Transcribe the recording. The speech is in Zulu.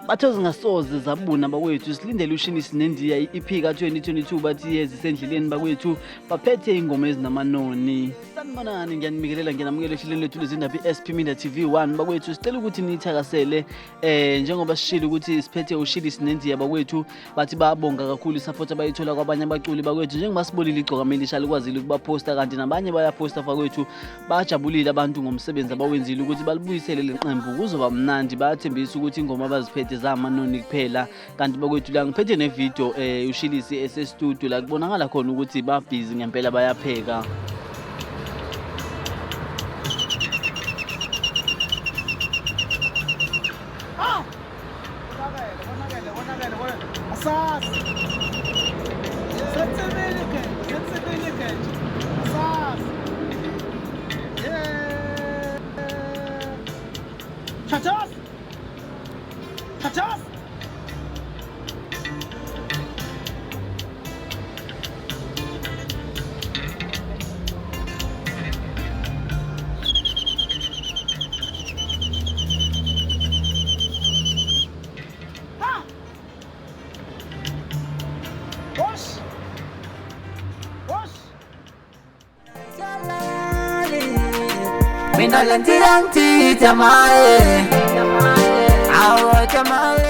batho zingasoze zabuna bakwethu. Silindele uShilis neNdiya iphika 2022 bathi ezisendleleni bakwethu baphethe ingoma ezinamanoni. Sanibonani, ngiyanibikelela nginamukela ehlelweni lethu lezindaba iSP Media TV1 bakwethu. Sicela ukuthi nithakasele njengoba sishilo ukuthi siphethe uShilis neNdiya bakwethu, bathi bayabonga kakhulu support abayithola kwabanye abaculi bakwethu, njengoba sibolile igqokamelisha likwazile ukubaposta kanti nabanye bayaposta bakwethu. Bajabulile abantu ngomsebenzi abawenzile ukuthi balibuyisele leqembu kuzoba mnandi. Bayathembisa ukuthi ingoma abaziphethe zamanoni kuphela, kanti bakwethu la ngiphethe nevideo uShilis ese-studio la kubonakala khona ukuthi ba busy ngempela bayapheka. Mina lentirang ti tamae, awo tamae.